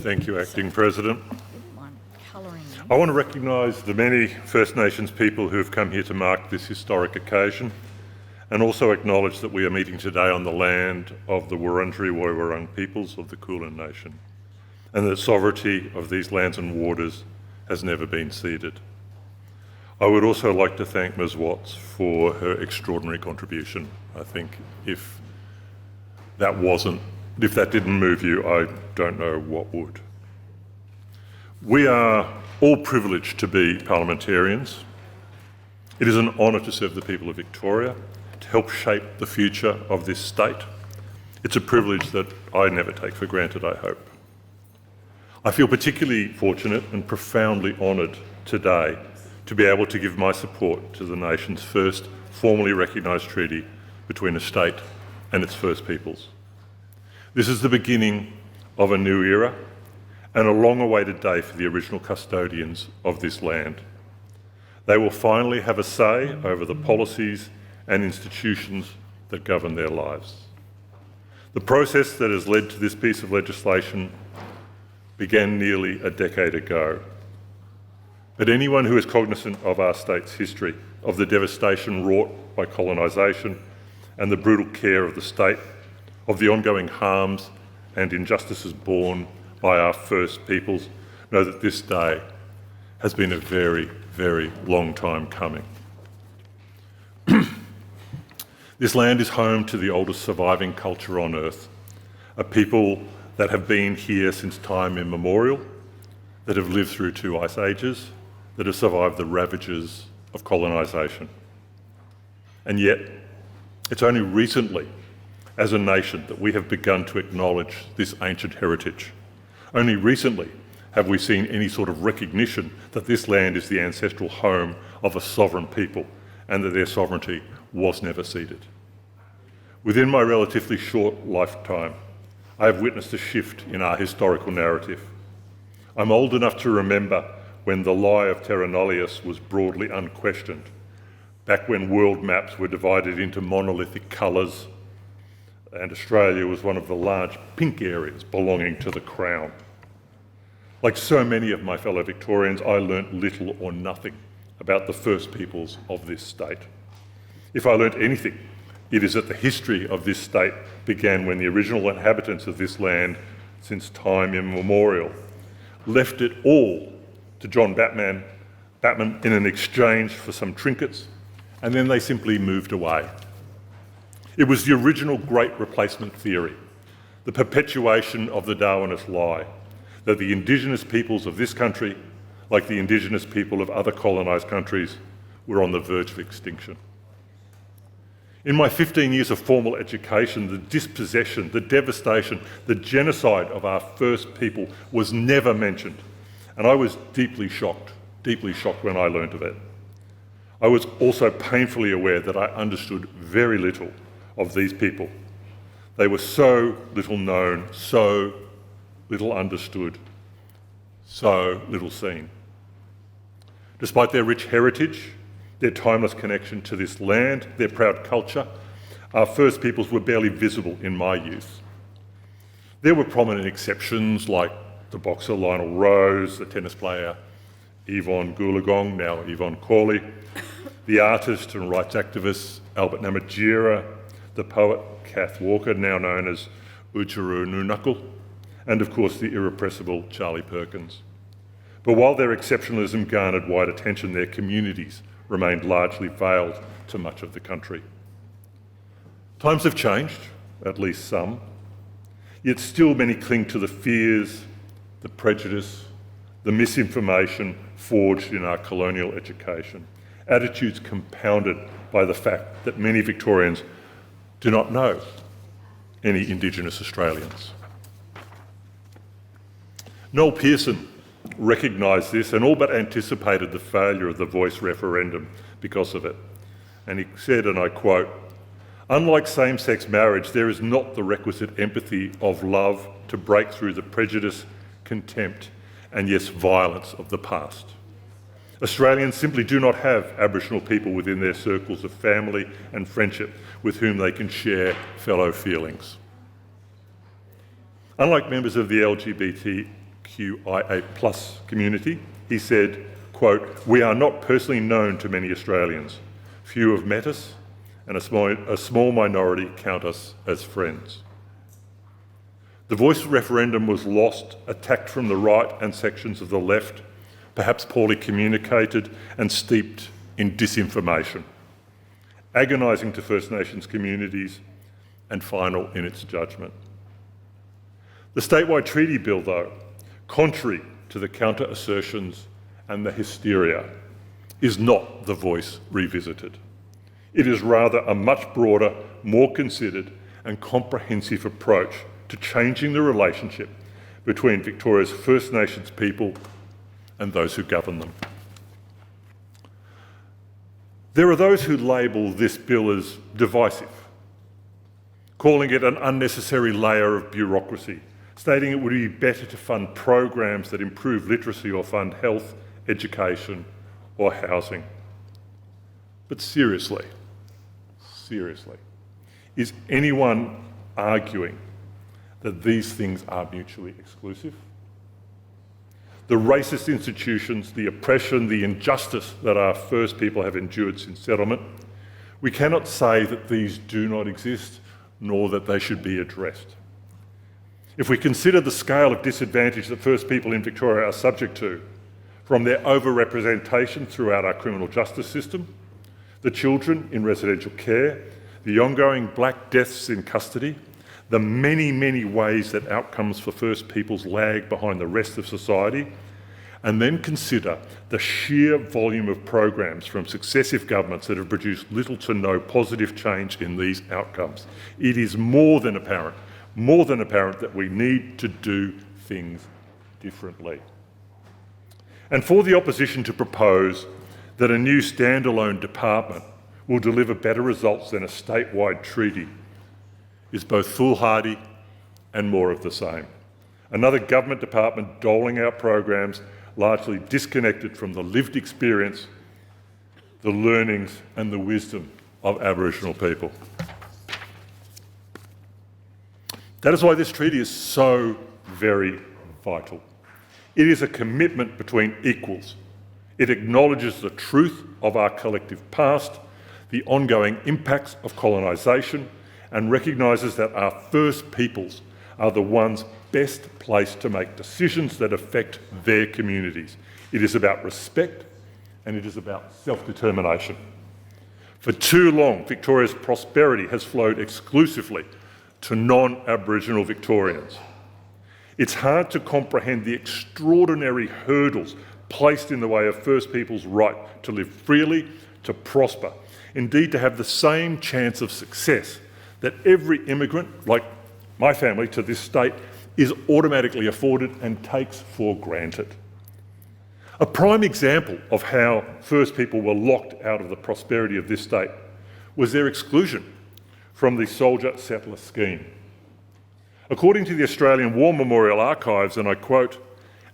Thank you, Acting President. I want to recognise the many First Nations people who have come here to mark this historic occasion, and also acknowledge that we are meeting today on the land of the Wurundjeri Woiwurrung peoples of the Kulin Nation, and that the sovereignty of these lands and waters has never been ceded. I would also like to thank Ms Watts for her extraordinary contribution. I think if that didn't move you, I don't know what would. We are all privileged to be parliamentarians. It is an honour to serve the people of Victoria, to help shape the future of this state. It's a privilege that I never take for granted, I hope. I feel particularly fortunate and profoundly honoured today to be able to give my support to the nation's first formally recognised treaty between a state and its First Peoples. This is the beginning of a new era and a long-awaited day for the original custodians of this land. They will finally have a say over the policies and institutions that govern their lives. The process that has led to this piece of legislation began nearly a decade ago. But anyone who is cognisant of our state's history, of the devastation wrought by colonisation and the brutal care of the state, of the ongoing harms and injustices borne by our First Peoples, know that this day has been a very, very long time coming. This land is home to the oldest surviving culture on earth, a people that have been here since time immemorial, that have lived through 2 ice ages, that have survived the ravages of colonisation. And yet, it's only recently, as a nation, that we have begun to acknowledge this ancient heritage. Only recently have we seen any sort of recognition that this land is the ancestral home of a sovereign people and that their sovereignty was never ceded. Within my relatively short lifetime, I have witnessed a shift in our historical narrative. I'm old enough to remember when the lie of terra nullius was broadly unquestioned, back when world maps were divided into monolithic colours and Australia was one of the large pink areas belonging to the Crown. Like so many of my fellow Victorians, I learnt little or nothing about the First Peoples of this state. If I learnt anything, it is that the history of this state began when the original inhabitants of this land, since time immemorial, left it all to John Batman in an exchange for some trinkets, and then they simply moved away. It was the original Great Replacement theory, the perpetuation of the Darwinist lie, that the Indigenous peoples of this country, like the Indigenous people of other colonised countries, were on the verge of extinction. In my 15 years of formal education, the dispossession, the devastation, the genocide of our First People was never mentioned, and I was deeply shocked when I learnt of it. I was also painfully aware that I understood very little of these people. They were so little known, so little understood, so little seen. Despite their rich heritage, their timeless connection to this land, their proud culture, our First Peoples were barely visible in my youth. There were prominent exceptions like the boxer Lionel Rose, the tennis player Yvonne Goolagong, now Yvonne Cawley, the artist and rights activist Albert Namatjira, the poet Kath Walker, now known as Oodgeroo Noonuccal, and of course the irrepressible Charlie Perkins. But while their exceptionalism garnered wide attention, their communities remained largely veiled to much of the country. Times have changed, at least some, yet still many cling to the fears, the prejudice, the misinformation forged in our colonial education, attitudes compounded by the fact that many Victorians do not know any Indigenous Australians. Noel Pearson recognised this and all but anticipated the failure of the Voice referendum because of it. And he said, and I quote, "Unlike same-sex marriage, there is not the requisite empathy of love to break through the prejudice, contempt, and yes, violence of the past. Australians simply do not have Aboriginal people within their circles of family and friendship with whom they can share fellow feelings. Unlike members of the LGBTQIA+ community, he said, quote, "We are not personally known to many Australians. Few have met us, and a small minority count us as friends." The Voice referendum was lost, attacked from the right and sections of the left, perhaps poorly communicated and steeped in disinformation, agonising to First Nations communities and final in its judgment. The statewide treaty bill, though, contrary to the counter-assertions and the hysteria, is not the Voice revisited. It is rather a much broader, more considered and comprehensive approach to changing the relationship between Victoria's First Nations people and those who govern them. There are those who label this bill as divisive, calling it an unnecessary layer of bureaucracy, stating it would be better to fund programs that improve literacy or fund health, education or housing. But seriously, is anyone arguing that these things are mutually exclusive? The racist institutions, the oppression, the injustice that our First People have endured since settlement, we cannot say that these do not exist, nor that they should be addressed. If we consider the scale of disadvantage that First People in Victoria are subject to, from their overrepresentation throughout our criminal justice system, the children in residential care, the ongoing black deaths in custody, the many, many ways that outcomes for First Peoples lag behind the rest of society, and then consider the sheer volume of programs from successive governments that have produced little to no positive change in these outcomes, it is more than apparent that we need to do things differently. And for the opposition to propose that a new standalone department will deliver better results than a statewide treaty is both foolhardy and more of the same. Another government department doling out programs largely disconnected from the lived experience, the learnings and the wisdom of Aboriginal people. That is why this treaty is so very vital. It is a commitment between equals. It acknowledges the truth of our collective past, the ongoing impacts of colonisation, and recognises that our First Peoples are the ones best placed to make decisions that affect their communities. It is about respect and it is about self-determination. For too long, Victoria's prosperity has flowed exclusively to non-Aboriginal Victorians. It's hard to comprehend the extraordinary hurdles placed in the way of First Peoples' right to live freely, to prosper, indeed to have the same chance of success that every immigrant, like my family, to this state is automatically afforded and takes for granted. A prime example of how First People were locked out of the prosperity of this state was their exclusion from the soldier-settler scheme. According to the Australian War Memorial Archives, and I quote,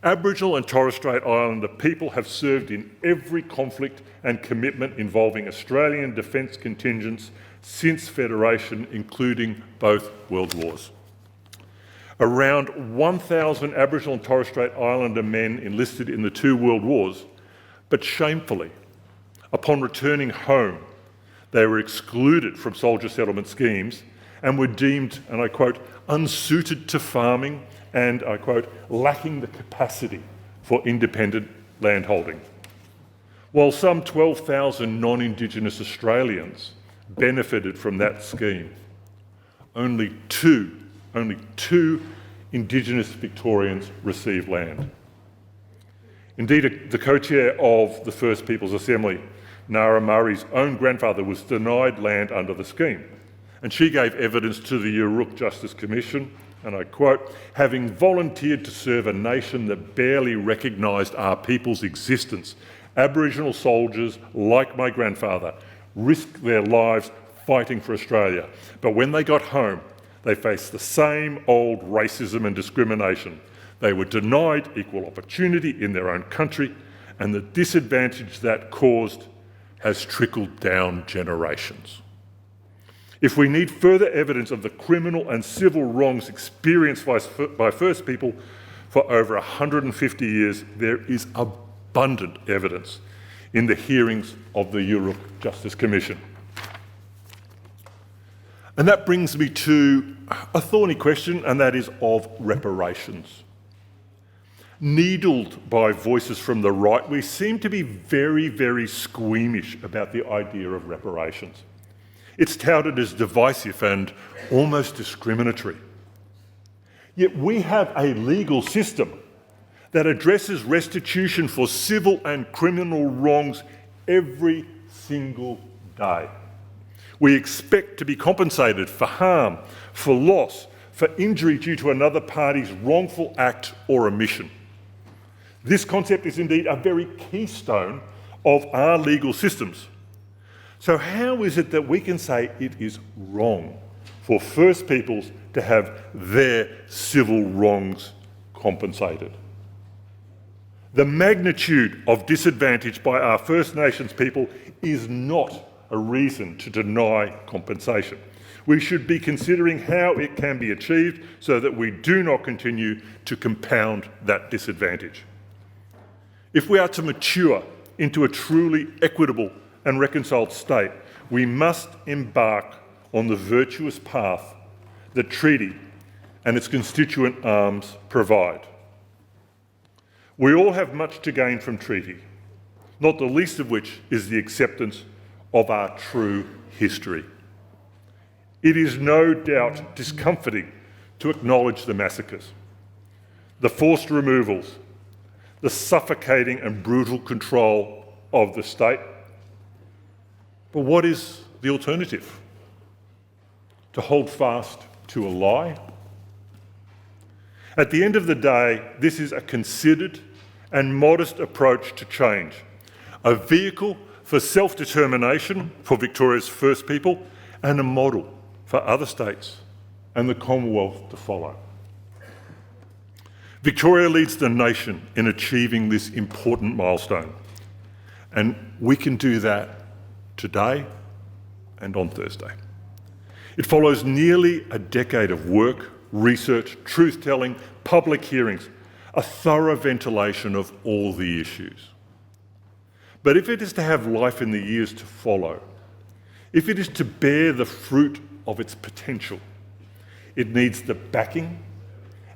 "Aboriginal and Torres Strait Islander people have served in every conflict and commitment involving Australian defence contingents since Federation, including both World Wars." Around 1,000 Aboriginal and Torres Strait Islander men enlisted in the two World Wars, but shamefully, upon returning home, they were excluded from soldier settlement schemes and were deemed, and I quote, "unsuited to farming and, I quote, lacking the capacity for independent landholding." While some 12,000 non-Indigenous Australians benefited from that scheme, only two Indigenous Victorians received land. Indeed, the co-chair of the First Peoples Assembly, Nara Murray's own grandfather, was denied land under the scheme, and she gave evidence to the Uruk Justice Commission, and I quote, "Having volunteered to serve a nation that barely recognised our people's existence, Aboriginal soldiers, like my grandfather, risked their lives fighting for Australia. But when they got home, they faced the same old racism and discrimination. They were denied equal opportunity in their own country, and the disadvantage that caused has trickled down generations." If we need further evidence of the criminal and civil wrongs experienced by First People, For over 150 years, there is abundant evidence in the hearings of the Europe Justice Commission. And that brings me to a thorny question, and that is of reparations. Needled by voices from the right, we seem to be very, very squeamish about the idea of reparations. It's touted as divisive and almost discriminatory. Yet we have a legal system that addresses restitution for civil and criminal wrongs every single day. We expect to be compensated for harm, for loss, for injury due to another party's wrongful act or omission. This concept is indeed a very keystone of our legal systems. So how is it that we can say it is wrong for First Peoples to have their civil wrongs compensated? The magnitude of disadvantage by our First Nations people is not a reason to deny compensation. We should be considering how it can be achieved so that we do not continue to compound that disadvantage. If we are to mature into a truly equitable and reconciled state, we must embark on the virtuous path that treaty and its constituent arms provide. We all have much to gain from treaty, not the least of which is the acceptance of our true history. It is no doubt discomforting to acknowledge the massacres, the forced removals, the suffocating and brutal control of the state. But what is the alternative? To hold fast to a lie? At the end of the day, this is a considered and modest approach to change, a vehicle for self-determination for Victoria's First People and a model for other states and the Commonwealth to follow. Victoria leads the nation in achieving this important milestone, and we can do that today and on Thursday. It follows nearly a decade of work, research, truth-telling, public hearings, a thorough ventilation of all the issues. But if it is to have life in the years to follow, if it is to bear the fruit of its potential, it needs the backing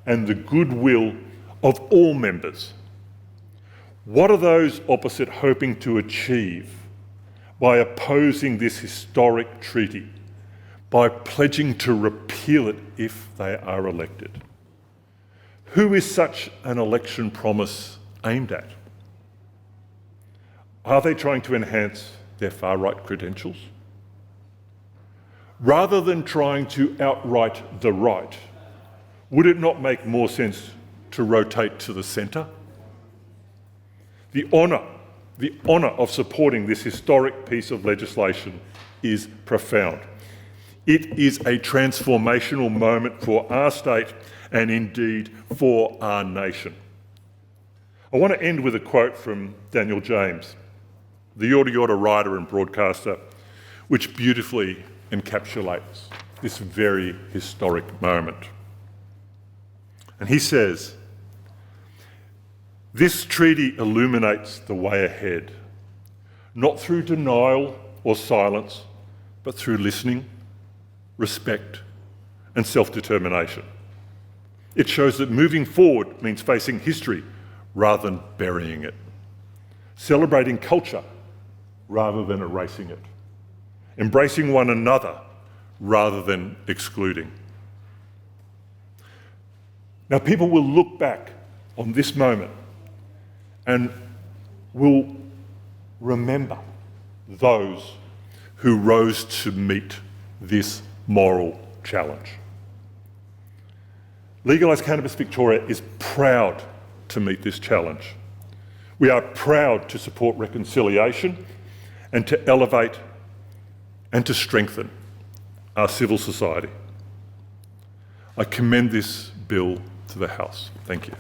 and the goodwill of all members. What are those opposite hoping to achieve by opposing this historic treaty, by pledging to repeal it if they are elected? Who is such an election promise aimed at? Are they trying to enhance their far-right credentials? Rather than trying to outright the right, would it not make more sense to rotate to the centre? The honour of supporting this historic piece of legislation is profound. It is a transformational moment for our state and indeed for our nation. I want to end with a quote from Daniel James, the Yorta Yorta writer and broadcaster, which beautifully encapsulates this very historic moment. And he says, "This treaty illuminates the way ahead, not through denial or silence, but through listening, respect, and self-determination. It shows that moving forward means facing history rather than burying it, celebrating culture rather than erasing it, embracing one another rather than excluding." Now, people will look back on this moment and will remember those who rose to meet this moral challenge. Legalise Cannabis Victoria is proud to meet this challenge. We are proud to support reconciliation and to elevate and to strengthen our civil society. I commend this bill to the House. Thank you.